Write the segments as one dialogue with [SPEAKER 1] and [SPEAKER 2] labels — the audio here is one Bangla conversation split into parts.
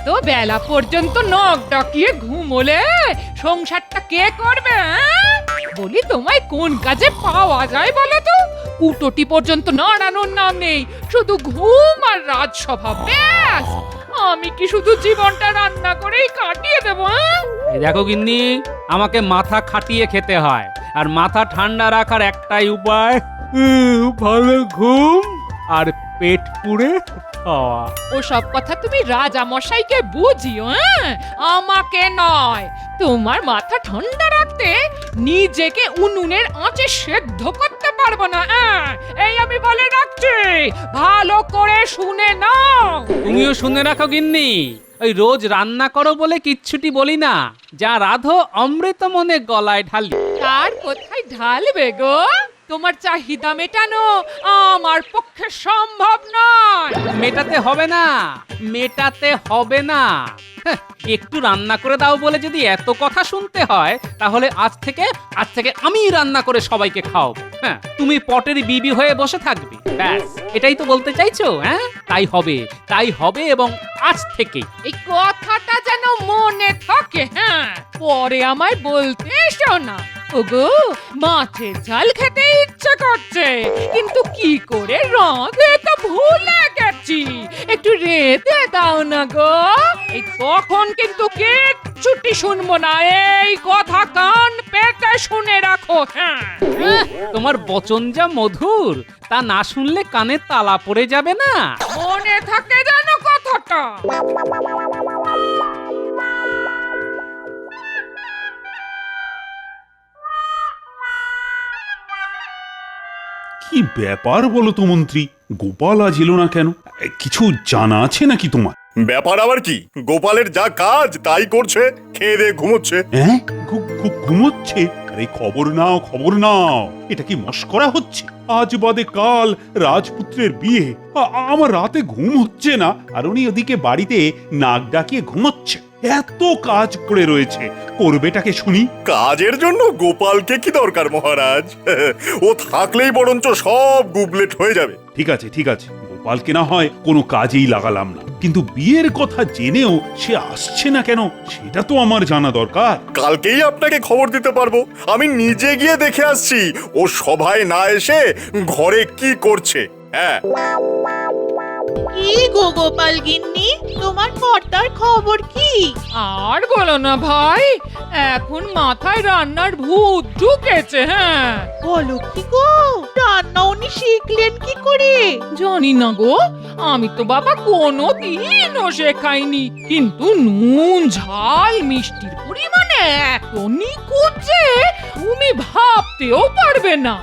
[SPEAKER 1] এত বেলা পর্যন্ত নখ ডাকিয়ে ঘুমোলে সংসারটা কে করবে? বলি তোমায় কোন কাজে পাওয়া যায় বলো তো? কুটোটি পর্যন্ত নাড়ানোর নাম নেই, শুধু ঘুম আর রাজসভা, ব্যাস। আমি কি শুধু জীবনটা রান্না করেই কাটিয়ে দেবো?
[SPEAKER 2] এই দেখো গিন্নি, আমাকে মাথা খাটিয়ে খেতে হয়, আর মাথা ঠান্ডা রাখার একটাই উপায়, ভালো ঘুম আর পেট পুড়ে খাওয়া।
[SPEAKER 1] ওসব কথা তুমি রাজা মশাইকে বুঝিও, আমাকে নয়। তোমার মাথা ঠান্ডা রাখতে নিজেকে উনুনের আঁচে সেদ্ধ করতে পারবো না। এই আমি বলে রাখছি, ভালো করে শুনে নাও।
[SPEAKER 2] তুমিও শুনে রাখো গিন্নি, ওই রোজ রান্না করো বলে কিচ্ছুটি বলি না, যা রাধো অমৃত মনে গলায় ঢালি।
[SPEAKER 1] তার কোথায় ঢালবে গো? তোমার চাহিদা মেটানো আমার পক্ষে সম্ভব নয়।
[SPEAKER 2] মেটাতে হবে না, মেটাতে হবে না। হ্যাঁ, একটু রান্না করে দাও বলে যদি এত কথা শুনতে হয়, তাহলে আজ থেকে আমি রান্না করে সবাইকে খাওয়াবো। হ্যাঁ, তুমি পটের বিবি হয়ে বসে থাকবে, ব্যাস। এটাই তো বলতে চাইছো? হ্যাঁ, তাই হবে এবং আজ থেকে।
[SPEAKER 1] এই কথাটা যেন মনে থাকে। হ্যাঁ, পরে আমায় বলতে এসো না। ওগো, মাছের ঝাল খেতে ইচ্ছে করছে, কিন্তু কি করে রাঁধে তা ভুলে গেছি। একটু রেঁধে দাও না গো। এই তখন কিন্তু কিচ্ছুটি শুনবো না, এই কথা কান পেতে শুনে রাখো। হ্যাঁ,
[SPEAKER 2] তোমার বচন যা মধুর, তা না শুনলে কানে তালা পড়ে যাবে না?
[SPEAKER 1] মনে থাকে যেন কথাটা।
[SPEAKER 3] কি ব্যাপার বলো তো মন্ত্রী, গোপাল আজ এলো না কেন? কিছু জানা আছে নাকি তোমার?
[SPEAKER 4] ব্যাপার আবার কি? গোপালের যা কাজ তাই করছে, খেয়ে দিয়ে ঘুমোচ্ছে।
[SPEAKER 3] হ্যাঁ, ঘুমোচ্ছে? আরে খবর নাও, এটা কি মশকরা হচ্ছে? আজ বাদে কাল রাজপুত্রের বিয়ে, আমার রাতে ঘুম হচ্ছে না, আর উনি ওদিকে বাড়িতে নাক ডাকিয়ে ঘুমোচ্ছে। এত কাজ পড়ে রয়েছে, করবেটাকে শুনি।
[SPEAKER 4] কাজের জন্য গোপালকে কি দরকার মহারাজ? ও থাকলেই বরঞ্চ সব গুবলেট হয়ে যাবে।
[SPEAKER 3] ঠিক আছে, গোপালকে না হয় কোনো কাজেই লাগালাম না, কিন্তু বিয়ের কথা জেনেও সে আসছে না কেন, সেটা তো আমার জানা দরকার।
[SPEAKER 4] কালকেই আপনাকে খবর দিতে পারবো। আমি নিজে গিয়ে দেখে আসছি ও সভায় না এসে ঘরে কি করছে। হ্যাঁ,
[SPEAKER 5] কি গো গোপাল গিন্নি, তোমার কর্তার খবর কি?
[SPEAKER 1] আর বলো না ভাই, এখন মাথায় রান্নার ভূত ঢুকেছে। হ্যাঁ,
[SPEAKER 5] বলো কি গো, রান্না উনি শিখলেন কি করে?
[SPEAKER 1] জানি না গো, আমি তো বাবা কোনো দিনও শেখাইনি, কিন্তু নুন ঝাল মিষ্টির পরিমাণে এত নিখুঁত যে তুমি ভাবতেও পারবে না।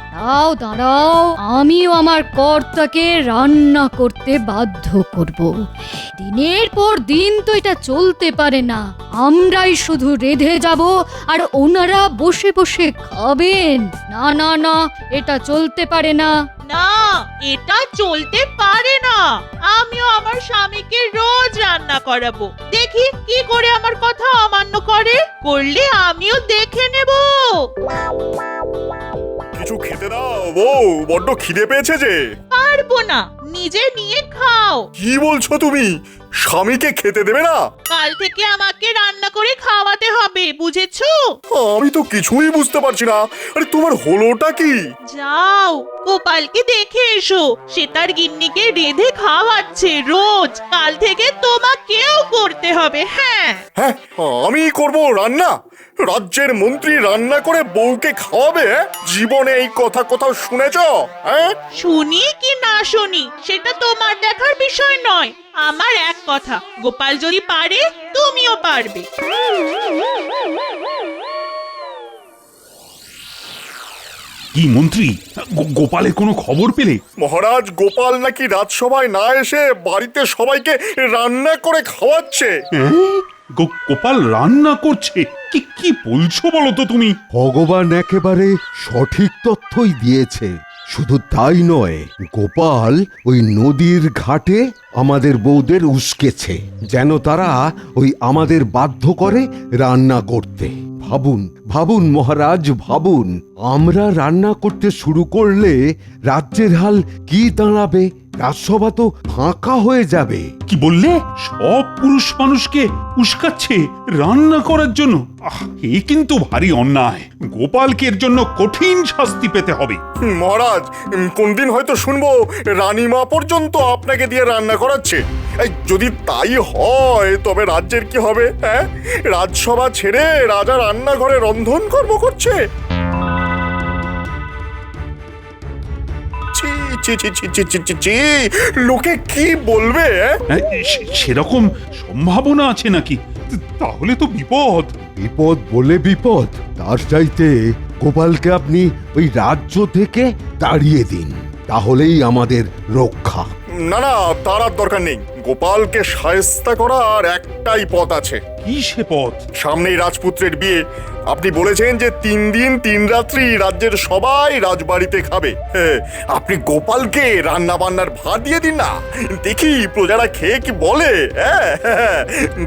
[SPEAKER 6] দাঁড়াও, আমিও আমার কর্তাকে রান্না করতে বাধ্য করব। দিনের পর দিন তো এটা চলতে পারে না। আমরাই শুধু রেঁধে যাব আর ওনারা বসে বসে খাবেন। না, এটা চলতে পারে না।
[SPEAKER 5] না, এটা চলতে পারে না। আমিও আমার স্বামীকে রোজ রান্না করাবো, দেখি কি করে আমার কথা অমান্য করলে আমিও দেখে নেব।
[SPEAKER 4] কিছু খেতে দাও বউ, বড্ড খিদে পেয়েছে যে।
[SPEAKER 5] পারবো না, নিজে নিয়ে খাও।
[SPEAKER 4] কি বলছো তুমি? স্বামীকে খেতে দেবে না?
[SPEAKER 5] কাল থেকে আমাকে রান্না করে খাওয়াতে হবে, বুঝেছো?
[SPEAKER 4] আমি তো কিছুই বুঝতে পারছি না। আরে তোমার হলোটা কি?
[SPEAKER 5] যাও, গোপালকে দেখে এসো, সে তার গিন্নিকে রেঁধে খাওয়াচ্ছে রোজ। কাল থেকে তোমাকেও করতে হবে। হ্যাঁ,
[SPEAKER 4] হ্যাঁ, আমি করব রান্না? রাজ্যের মন্ত্রী রান্না করে বউকে খাওয়াবে? জীবনে এই কথা কোথাও শুনেছ? হ্যাঁ,
[SPEAKER 5] শুনি কি না শুনি সেটা তোমার দেখার বিষয় নয়। আমার এক কথা, গোপাল যদি পারে তুমিও পারবে।
[SPEAKER 3] কি মন্ত্রী, গোপালের কোনো খবর পেলে?
[SPEAKER 4] মহারাজ, গোপাল নাকি রাজসভায় না এসে বাড়িতে সবাইকে রান্না করে খাওয়াচ্ছে।
[SPEAKER 3] গোপাল রান্না করছে? কি বলছো বলো তো তুমি?
[SPEAKER 7] ভগবান একেবারে সঠিক তথ্যই দিয়েছে। শুধু তাই নয়, গোপাল ওই নদীর ঘাটে আমাদের বউদের উস্কেছে, যেন তারা ওই আমাদের বাধ্য করে রান্না করতে। ভাবুন মহারাজ, ভাবুন, আমরা রান্না করতে শুরু করলে রাজ্যের হাল কি দাঁড়াবে। রাজসভা তো ফাঁকা হয়ে যাবে।
[SPEAKER 3] কি বললে? সব পুরুষ মানুষকে উস্কাচ্ছে রান্না করার জন্য? এ কিন্তু ভারী অন্যায়। গোপালকে এর জন্য কঠিন শাস্তি পেতে হবে।
[SPEAKER 4] মহারাজ, কোনদিন হয়তো শুনবো রানীমা পর্যন্ত আপনাকে দিয়ে রান্না করাচ্ছে। এই যদি তাই হয় তবে রাজ্যের কি হবে? হ্যাঁ, রাজসভা ছেড়ে রাজা রান্নাঘরে রন্ধন কর্ম করছে। ছি, ছি, ছি, ছি, ছি, ছি, ছি, ছি, লোকে কি বলবে?
[SPEAKER 3] সেরকম সম্ভাবনা আছে নাকি? তাহলে তো বিপদ।
[SPEAKER 7] বিপদ বলে বিপদ, তার চাইতে গোপালকে আপনি ওই রাজ্য থেকে তাড়িয়ে দিন, তাহলেই আমাদের রক্ষা।
[SPEAKER 4] না না, তার আর দরকার নেই। গোপালকে শায়েস্তা করার একটাই পথ আছে।
[SPEAKER 3] কি সে পথ?
[SPEAKER 4] সামনেই রাজপুত্রের বিয়ে। আপনি বলেছেন যে 3 দিন 3 রাত্রি রাজ্যের সবাই রাজবাড়িতে খাবে। আপনি গোপালকে রান্না বান্নার ভার দিয়ে দিন না, দেখি প্রজারা খেয়ে কি বলে।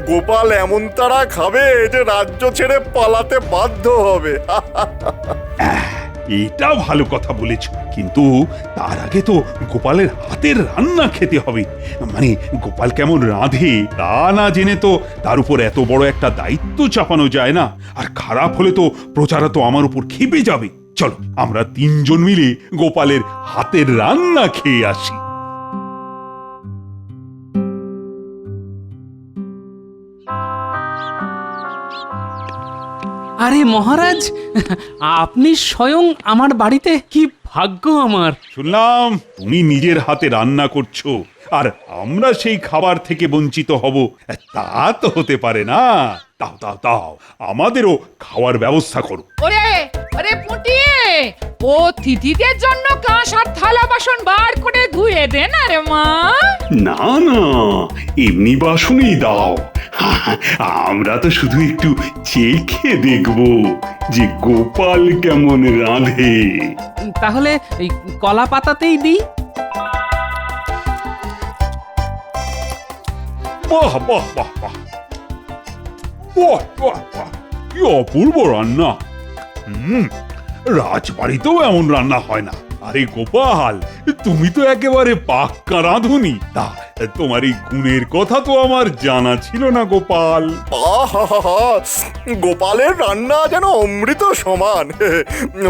[SPEAKER 4] গোপাল এমন তারা খাবে যে রাজ্য ছেড়ে পালাতে বাধ্য হবে।
[SPEAKER 3] এটা ভালো কথা বলেছ, কিন্তু তার আগে তো গোপালের হাতের রান্না খেতে হবে। মানে গোপাল কেমন রাঁধে তা না জেনে তো তার উপর এত বড় একটা দায়িত্ব চাপানো যায় না। আর খারাপ হলে তো প্রজারা তো আমার উপর ক্ষেপে যাবে। চলো আমরা 3 জন মিলে গোপালের হাতের রান্না খেয়ে আসি।
[SPEAKER 2] আরে মহারাজ, আপনি স্বয়ং আমার বাড়িতে, কি ভাগ্য আমার।
[SPEAKER 3] শুনলাম তুমি নিজের হাতে রান্না করছো, আর আমরা সেই খাবার থেকে বঞ্চিত হব, তা তো হতে পারে না। দাও দাও দাও, আমাদেরও খাওয়ার ব্যবস্থা করো।
[SPEAKER 1] ওরে ওরে পুটিয়ে, অতিথিদের জন্য কাঁস আর থালা বাসন বার করে ধুয়ে দে না রে মা।
[SPEAKER 3] না না, এমনি বাসনই দাও। আমরা তো শুধু একটু চেখে দেখব যে গোপাল কেমন রাঁধে।
[SPEAKER 2] তাহলে এই কলা পাতাতেই দিই।
[SPEAKER 3] বাহ বাহ বাহ বাহ, বাহ বাহ বাহ, কি অপূর্ব রান্না। রাজবাড়িতেও এমন রান্না হয় না। আরে গোপাল, তুমি তো একেবারে পাক্কা রাঁধুনি। তা তোমার এই গুণের কথা তো আমার জানা ছিল না গোপাল।
[SPEAKER 4] আহা, গোপালের রান্না যেন অমৃত সমান।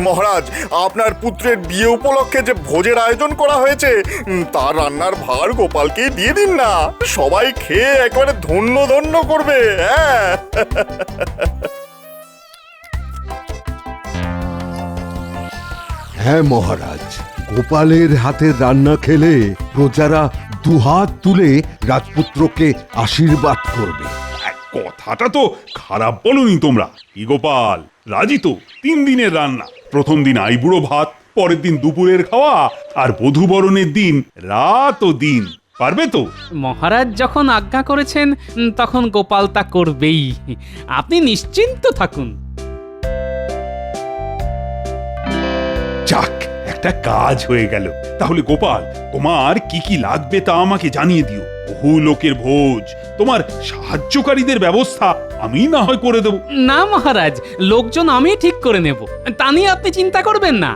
[SPEAKER 4] মহারাজ, আপনার পুত্রের বিয়ে উপলক্ষে যে ভোজের আয়োজন করা হয়েছে তার রান্নার ভার গোপালকে দিয়ে দিন না, সবাই খেয়ে একেবারে ধন্য ধন্য করবে। হ্যাঁ,
[SPEAKER 7] হ্যাঁ মহারাজ, গোপালের হাতের রান্না খেলে প্রজারা দুহাত তুলে রাজপুত্রকে আশীর্বাদ করবে।
[SPEAKER 3] কথাটা তো খারাপ বলনি তোমরা। কি গোপাল, রাজি তো? 3 দিনের রান্না, প্রথম দিন আইবুড়ো ভাত, পরের দিন দুপুরের খাওয়া, আর বধূবরণের দিন রাত ও দিন। পারবে তো?
[SPEAKER 2] মহারাজ যখন আজ্ঞা করেছেন তখন গোপাল তা করবেই, আপনি নিশ্চিন্ত থাকুন।
[SPEAKER 3] যাক, একটা কাজ হয়ে গেল। তাহলে গোপাল, তোমার কি কি লাগবে তা আমাকে জানিয়ে দিও। বহু লোকের ভোজ, তোমার সাহায্যকারীদের ব্যবস্থা আমি না হয় করে দেব।
[SPEAKER 2] না মহারাজ, লোকজন আমি ঠিক করে নেব, তা নিয়ে আপনি চিন্তা করবেন না।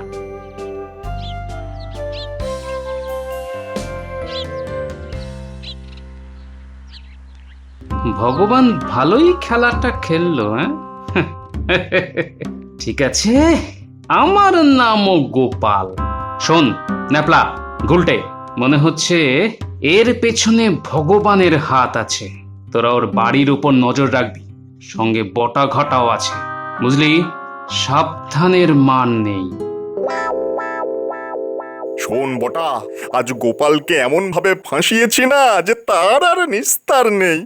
[SPEAKER 2] ভগবান ভালোই খেলাটা খেললো। ঠিক আছে, আমার নামও গোপাল। শোন ন্যাপলা, গুলটে, মনে হচ্ছে এর পেছনে ভগবানের হাত আছে। তোরা ওর বাড়ির উপর নজর রাখবি, সঙ্গে বটা ঘটাও আছে, বুঝলি? সাবধানের মান নেই।
[SPEAKER 4] শোন বটা, আজ গোপালকে এমন ভাবে ফাঁসিয়েছি না যে তার আর নিস্তার নেই।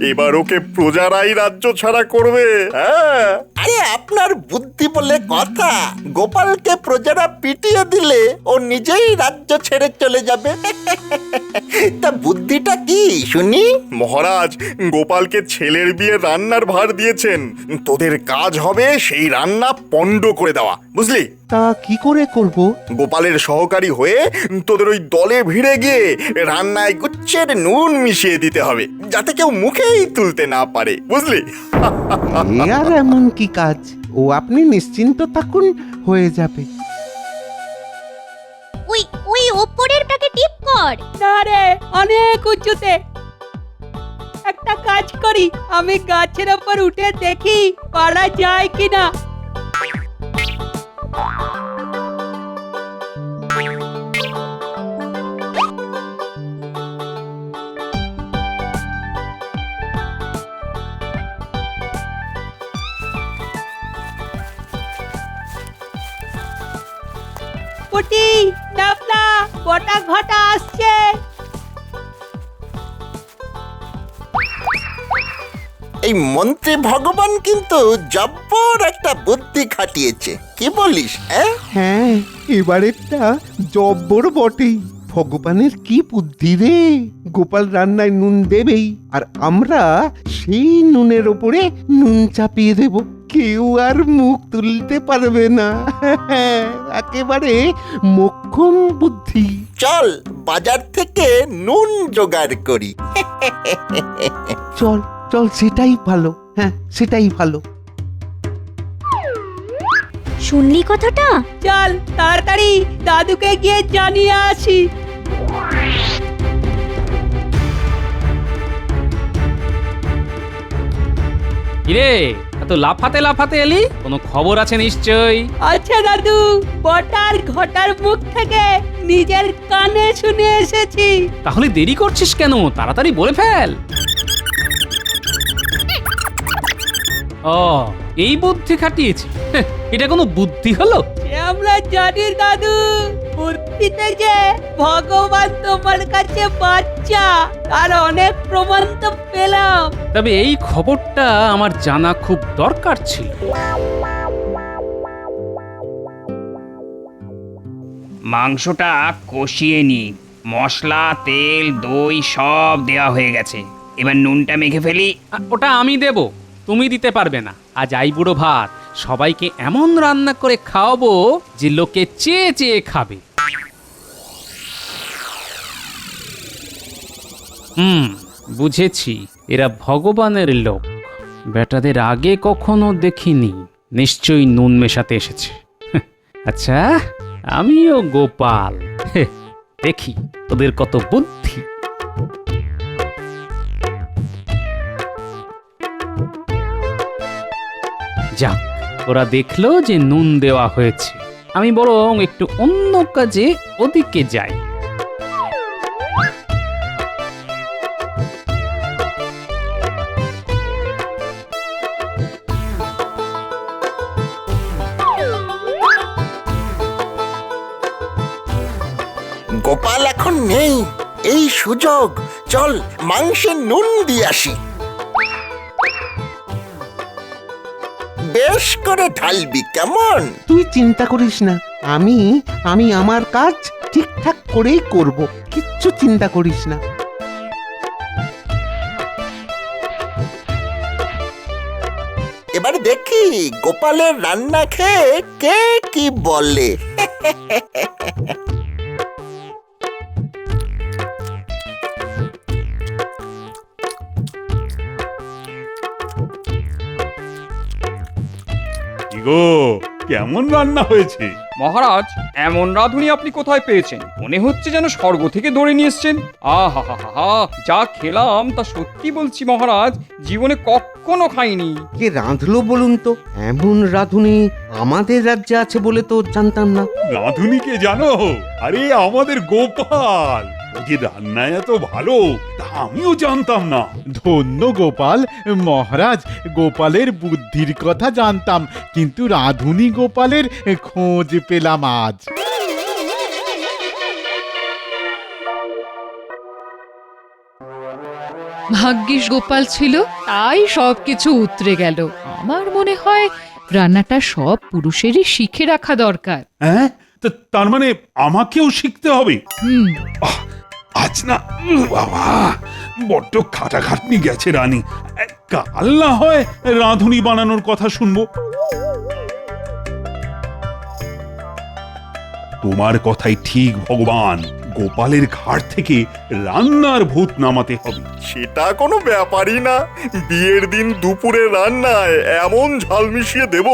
[SPEAKER 4] এবার ওকে প্রজারাই রাজ্য ছাড়া করবে। হ্যাঁ,
[SPEAKER 8] আরে আপনার বুদ্ধি বলে কথা, গোপালকে প্রজারা পিটিয়ে দিলে ও নিজেই রাজ্য ছেড়ে চলে যাবে। তা বুদ্ধিটা কি শুনি?
[SPEAKER 4] মহারাজ গোপালকে ছেলের বিয়ে রান্নার ভার দিয়েছেন, তোদের কাজ হবে সেই রান্না পণ্ড করে দেওয়া, বুঝলি?
[SPEAKER 8] তা কি করে করব?
[SPEAKER 4] গোপালের সহকারী হয়ে তোদের ওই দলে ভিড়ে গিয়ে রান্নায় গুচ্ছের নুন মিশিয়ে দিতে হবে, যাতে কেউ মুখেই তুলতে না পারে, বুঝলি?
[SPEAKER 9] এ আর এমন কি কাজ, ও আপনি নিশ্চিন্ত থাকুন, হয়ে যাবে।
[SPEAKER 10] ওই ওই ওপরেরটাকে টিপ কর।
[SPEAKER 11] না রে, অনেক উঁচুতে। একটা কাজ করি, আমি গাছের ওপর উঠে দেখি পারা যায় কিনা। পুটি, ডাবলা, বটা ঘটা আসছে।
[SPEAKER 8] এই মন্ত্রী ভগবান কিন্তু জব্বর একটা বুদ্ধি খাটিয়েছে, কি বলিস?
[SPEAKER 9] হ্যাঁ, এবারেরটা জব্বর বটেই। ভগবানের কি বুদ্ধি রে! গোপাল রান্নায় নুন দেবেই, আর আমরা সেই নুনের ওপরে নুন চাপিয়ে দেব। কেউ আর মুখ তুলতে পারবে না। একেবারে মোক্ষম বুদ্ধি।
[SPEAKER 8] চল বাজার থেকে নুন জোগাড় করি।
[SPEAKER 9] চল চল, সেটাই ভালো। হ্যাঁ, সেটাই ভালো।
[SPEAKER 10] শুনলি কথাটা?
[SPEAKER 11] চল তাড়াতাড়ি দাদুকে গিয়ে জানিয়ে আসি।
[SPEAKER 2] কিরে, এত লাফাতে লাফাতে এলি? কোনো খবর আছে নিশ্চয়ই।
[SPEAKER 11] আচ্ছা দাদু, বটার ঘটার মুখ থেকে নিজের কানে শুনে এসেছি।
[SPEAKER 2] তাহলে দেরি করছিস কেন? তাড়াতাড়ি বলে ফেল। ও, এই বুদ্ধি খাটিয়েছি? হেহ, এটা কোনো বুদ্ধি হলো?
[SPEAKER 11] সে আমরা জানি দাদু, বুদ্ধিতে যে ভগবান তোমার কাছে বাচ্চা, তার অনেক প্রমাণ তো পেলাম।
[SPEAKER 2] তবে এই খবরটা আমার জানা খুব দরকার ছিল।
[SPEAKER 12] মাংসটা কষিয়ে নি, মশলা, তেল, দই সব দেওয়া হয়ে গেছে। এবার নুনটা মেখে ফেলি।
[SPEAKER 2] ওটা আমি দেব, তুমি দিতে পারবে না। আজ আই বুড়ো ভাত সবাইকে এমন রান্না করে খাওয়াবো যে লোকে চেয়ে চেয়ে খাবে। বুঝেছি, এরা ভগবানের লোক। বেটাদের আগে কখনো দেখিনি, নিশ্চয়ই নুন মেশাতে এসেছে। আচ্ছা, আমিও গোপাল, দেখি ওদের কত বুদ্ধি। যাক, ওরা দেখলো যে নুন দেওয়া হয়েছে। আমি বরং একটু অন্য কাজে ওদিকে যাই।
[SPEAKER 8] গোপাল এখন নেই, এই সুযোগ। চল মাংসে নুন দিয়ে আসি। বেশ করে ঢালবি, কেমন?
[SPEAKER 9] তুই চিন্তা করিস না, আমি আমার কাজ ঠিকঠাক করেই করব। কিচ্ছু চিন্তা করিস না।
[SPEAKER 8] এবার দেখি গোপালের রান্না খেয়ে কে কি বলে।
[SPEAKER 3] কি গো, কেমন রান্না হয়েছে?
[SPEAKER 13] মহারাজ, এমন রাঁধুনি আপনি কোথায় পেয়েছেন? মনে হচ্ছে যেন স্বর্গ থেকে ধরে নিয়ে এসছেন। আহা হা হা, যা খেলাম তা সত্যি বলছি মহারাজ, জীবনে কখনো খাইনি।
[SPEAKER 9] কে রাঁধলো বলুন তো? এমন রাঁধুনি আমাদের রাজ্যে আছে বলে তো জানতাম না।
[SPEAKER 3] রাঁধুনিকে জানো? আরে আমাদের গোপাল। ও যে রান্নায় এত ভালো তা আমিও জানতাম না।
[SPEAKER 14] ধন্য গোপাল মহারাজ, গোপালের বুদ্ধির কথা জানতাম, কিন্তু রাঁধুনি গোপালের খোঁজ পেলাম আজ।
[SPEAKER 1] ভাগ্যিস গোপাল ছিল, তাই সবকিছু উতরে গেল। আমার মনে হয় রান্নাটা সব পুরুষেরই শিখে রাখা দরকার।
[SPEAKER 3] হ্যাঁ, তার মানে আমাকেও শিখতে হবে? আজ না বাবা, বড্ড খাটাখাটনি গেছে রানী। কাল না হয় রাঁধুনি বানানোর কথা শুনবো। তোমার কথাই ঠিক ভগবান, গোপালের ঘাট থেকে রান্নার ভূত নামাতে হবে।
[SPEAKER 4] সেটা কোনো ব্যাপারই না। বিয়ের দিন দুপুরে রান্নায় এমন ঝাল মিশিয়ে দেব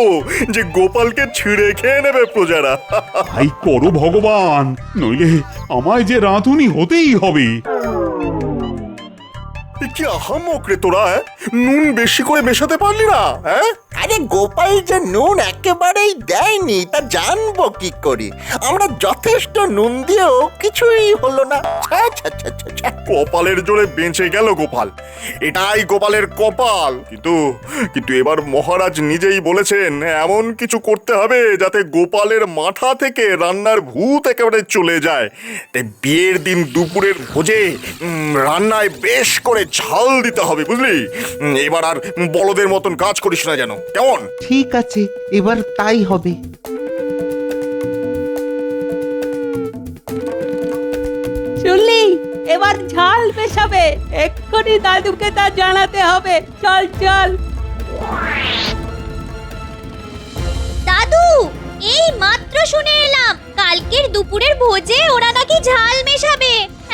[SPEAKER 4] যে গোপালকে ছিঁড়ে খেয়ে নেবে প্রজারা।
[SPEAKER 3] তাই করো ভগবান, নইলে আমায় যে রাঁধুনি হতেই হবে।
[SPEAKER 4] কি আহামক রে তোরা, নুন বেশি করে মেশাতে পারলি না? হ্যাঁ,
[SPEAKER 8] আরে গোপাল যে নুন একেবারেই দেয়নি তা জানবো কি করে? আমরা যথেষ্ট নুন দিয়েও কিছুই হলো না। ছ্যা, ছ্যা, ছ্যা, ছ্যা, ছ্যা।
[SPEAKER 4] কপালের জোরে বেঁচে গেল গোপাল। এটাই গোপালের কপাল। কিন্তু এবার মহারাজ নিজেই বলেছেন এমন কিছু করতে হবে যাতে গোপালের মাথা থেকে রান্নার ভূত একেবারে চলে যায়। তাই বিয়ের দিন দুপুরের ভোজে রান্নায় বেশ করে ঝাল দিতে হবে, বুঝলি? এবার আর বলদের মতন কাজ করিস না যেন, কেমন?
[SPEAKER 9] ঠিক আছে, এবার তাই হবে।
[SPEAKER 11] শুনলি, এবার ঝাল মেশাবে। এক্ষুনি দাদুকে তা জানাতে হবে। চল চল।
[SPEAKER 10] দাদু, এই মাত্র শুনে এলাম কালকের দুপুরের ভোজে ওরা নাকি ঝাল মেশাবে।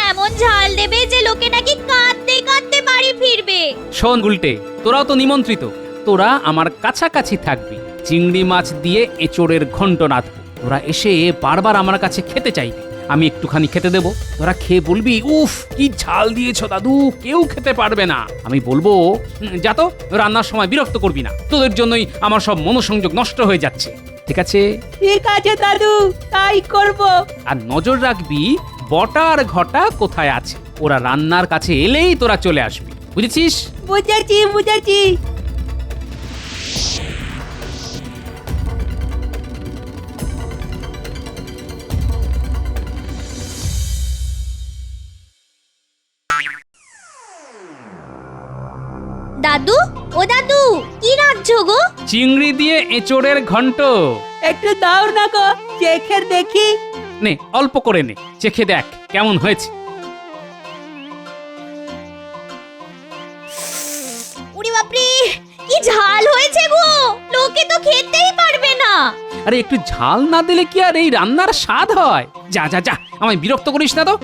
[SPEAKER 10] এমন ঝাল দেবে যে লোকে নাকি কাঁদতে কাঁদতে বাড়ি ফিরবে।
[SPEAKER 2] শোন উল্টে, তোরাও তো নিমন্ত্রিত। তোরা আমার কাছাকাছি থাকবি। চিংড়ি মাছ দিয়ে এঁচোড়ের ঘন্ট রাঁধবো। তোরা এসে বারবার আমার কাছে খেতে চাইবি। আমি একটুখানি খেতে দেবো। তোরা খেয়ে বলবি, উফ কি ঝাল দিয়েছো দাদু, কেউ খেতে পারবে না। আমি বলবো, যা তো, রান্নার সময় বিরক্ত করবি না। তোদের জন্যই আমার সব মনোসংযোগ নষ্ট হয়ে যাচ্ছে। ঠিক আছে?
[SPEAKER 11] ঠিক আছে দাদু, তাই করব।
[SPEAKER 2] আর নজর রাখবি বটা আর ঘটা কোথায় আছে। ওরা রান্নার কাছে এলেই তোরা চলে আসবি, বুঝেছিস?
[SPEAKER 11] বুঝেছি বুঝেছি।
[SPEAKER 10] দাদু, ও দাদু, কি রাঁধছো গো?
[SPEAKER 2] চিংড়ি দিয়ে এঁচোড়ের ঘন্ট।
[SPEAKER 11] একটু দাও না গো, চেখে দেখি।
[SPEAKER 2] নে, অল্প করে নে, চেখে দেখ কেমন হয়েছে।
[SPEAKER 10] উড়ি বাপরে, কি ঝাল হয়েছে গো, লোকে তো খেতেই পারবে না।
[SPEAKER 2] আরে একটু ঝাল না দিলে কি আর এই রান্নার স্বাদ হয়? যা যা যা, আমায় বিরক্ত করিস না তো।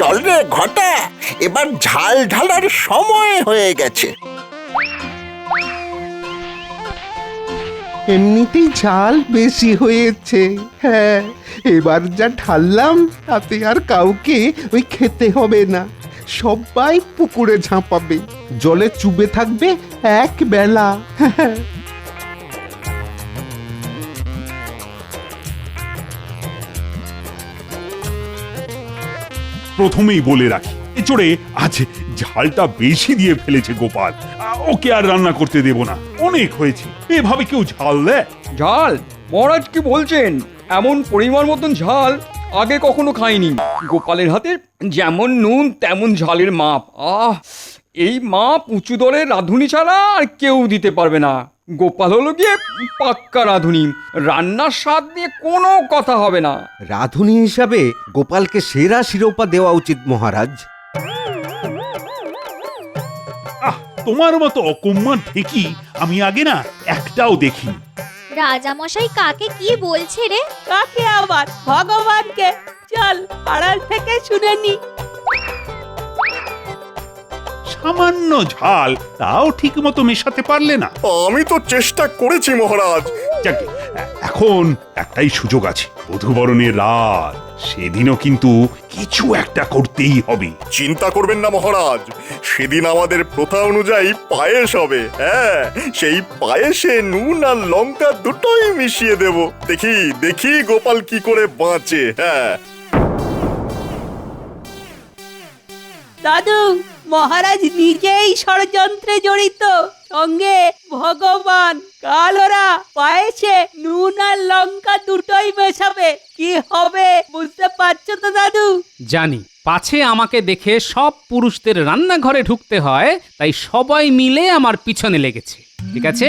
[SPEAKER 8] চল রে ঘটা, এবার ঝাল ঢালার সময় হয়ে গেছে।
[SPEAKER 9] এমনিতেই ঝাল বেশি হয়েছে। হ্যাঁ, এবার যা ঢাললাম তাতে আর কাউকে ওই খেতে হবে না। সবাই পুকুরে ঝাঁপাবে, জলে চুবে থাকবে এক বেলা।
[SPEAKER 3] প্রথমেই বলে রাখি, এচোড়ে আজ ঝালটা বেশি দিয়ে ফেলেছে গোপাল। ওকে আর রান্না করতে দেব না, অনেক হয়েছে। এভাবে কেউ ঝাল দেয়?
[SPEAKER 13] ঝাল? মহারাজ কি বলছেন? এমন পরিমাণ মতন ঝাল আগে কখনো খাইনি। গোপালের হাতে যেমন নুন তেমন ঝালের মাপ। এই মাপ উঁচু দরের রাঁধুনি ছাড়া আর কেউ দিতে পারবে না। গোপাল হলো গিয়ে পাক্কা রাঁধুনি, রান্নার স্বাদ নিয়ে কোনো কথা হবে না।
[SPEAKER 7] রাঁধুনি হিসাবে গোপালকে সেরা শিরোপা দেওয়া উচিত মহারাজ।
[SPEAKER 3] তোমার মতো অকম্মার ঢেকি আমি আগে না একটাও দেখিনি।
[SPEAKER 10] রাজামশাই কাকে কি বলছে রে?
[SPEAKER 11] কাকে আবার? ভগবানকে। চল আড়াল থেকে শুনে নি।
[SPEAKER 3] সামান্য ঝাল, তাও ঠিক মতো মেশাতে পারলে না।
[SPEAKER 4] আমি তো চেষ্টা করেছি মহারাজ।
[SPEAKER 3] যাক, এখন একটাই সুযোগ আছে, বধূবরণের রাত। সেদিনও কিন্তু কিছু একটা করতেই হবে।
[SPEAKER 4] চিন্তা করবেন না মহারাজ, সেদিন আমাদের প্রথা অনুযায়ী পায়েস হবে। হ্যাঁ, সেই পায়েসে নুন আর লঙ্কা দুটোই মিশিয়ে দেব। দেখি দেখি গোপাল কি করে বাঁচে। হ্যাঁ
[SPEAKER 11] দাদু, মহারাজ নিজেই ষড়যন্ত্রে জড়িত, সঙ্গে ভগবান। কাল ওরা পায়েসে নুন আর লঙ্কা দুটোই মেশাবে। কি হবে বুঝতে পারছো তো দাদু?
[SPEAKER 2] জানি, পাছে আমাকে দেখে সব পুরুষদের রান্নাঘরে ঢুকতে হয়, তাই সবাই মিলে আমার পিছনে লেগেছে। ঠিক আছে,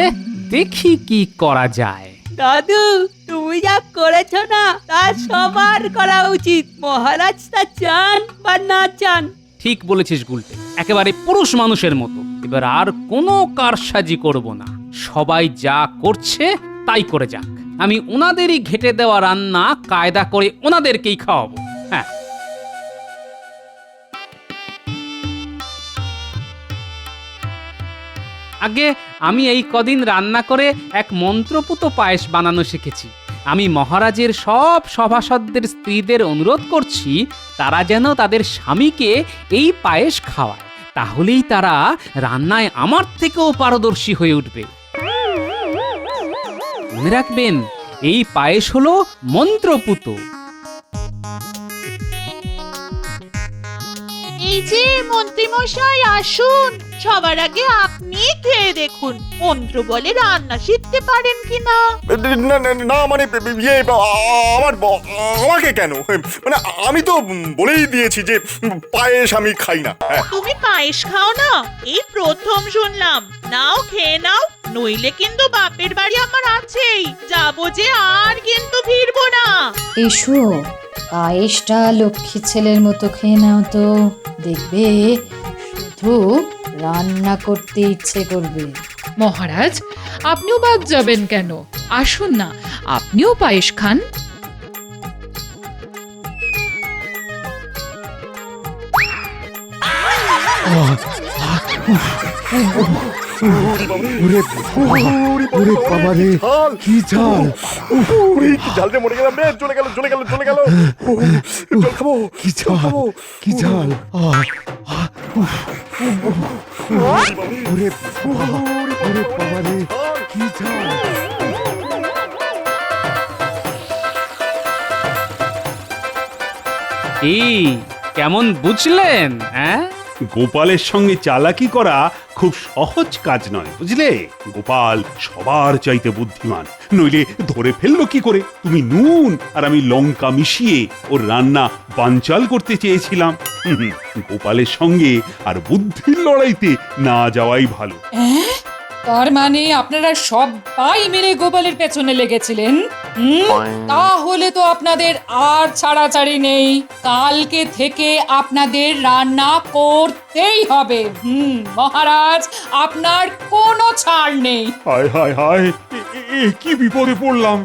[SPEAKER 2] দেখি কি করা যায়।
[SPEAKER 11] দাদু, তুমি যা করেছ না তা সবার করা উচিত, মহারাজ তা চান বা না চান।
[SPEAKER 2] ঠিক বলেছিস গুলটে, একেবারে পুরুষ মানুষের মতো। এবার আর কোনো কারসাজি করব না, সবাই যা করছে তাই করে যাক। আমি ওনাদেরই ঘেটে দেওয়া রান্না কায়দা করে ওনাদেরকেই খাওয়াবো। হ্যাঁ, আগে আমি এই কদিন রান্না করে এক মন্ত্রপুত পায়েস বানানো শিখেছি। আমি মহারাজের সব সভাসদদের স্ত্রীদের অনুরোধ করছি তারা যেন তাদের স্বামীকে এই পায়েস খাওয়ায়, তাহলেই তারা রান্নায় আমার থেকেও পারদর্শী হয়ে উঠবে। মনে রাখবেন, এই পায়েস হলো মন্ত্রপুত।
[SPEAKER 5] এই যে মন্ত্রী মশাই আসুন, সবার আগে আপনি খেয়ে দেখুন মন্ত্র বলে রান্না শিখতে পারেন কিনা।
[SPEAKER 4] না না, না মানে ইয়ে আমাকে কেন? মানে আমি তো বলেই দিয়েছি যে পায়েস আমি খাই না। হ্যাঁ।
[SPEAKER 5] তুমি পায়েস খাও না? এই প্রথম শুনলাম। নাও খেয়ে নাও, নইলে কিন্তু বাপের বাড়ি আমার আছেই, যাবো যে আর কিন্তু ফিরবো না।
[SPEAKER 6] এসো, পায়েসটা লক্ষ্মী ছেলের মতো খেয়ে নাও তো, দেখবে শুধু রান্না করতে ইচ্ছে করবে।
[SPEAKER 1] মহারাজ, আপনিও বাদ যাবেন কেন? আসুন না, আপনিও পায়েস খান।
[SPEAKER 7] ওরে বাবা রে, কি ঝাল!
[SPEAKER 4] কি ঝাল রে, মরে গেলাম রে, চলে গেল চলে গেল চলে গেল। জল খাবো,
[SPEAKER 7] কি ঝাল, কি ঝাল! ওরে বাবা রে, কি ঝাল!
[SPEAKER 2] এই কেমন বুঝলেন? হ্যাঁ,
[SPEAKER 3] গোপালের সঙ্গে চালাকি করা খুব সহজ কাজ নয়, বুঝলে? গোপাল সবার চাইতে বুদ্ধিমান, নইলে ধরে ফেললো কি করে? তুমি নুন আর আমি লঙ্কা মিশিয়ে ওর রান্না বানচাল করতে চেয়েছিলাম। গোপালের সঙ্গে আর বুদ্ধির লড়াইতে না যাওয়াই ভালো।
[SPEAKER 15] তার মানে আপনারা সবাই মিলে গোপালের পেছনে লেগেছিলেন? তাহলে তো আপনাদের আর ছাড়াছাড়ি নেই, কালকে থেকে আপনাদের রান্না করতেই হবে। মহারাজ, আপনার কোনো ছাড় নেই।
[SPEAKER 3] হায় হায় হায়, কি বিপদে পড়লাম!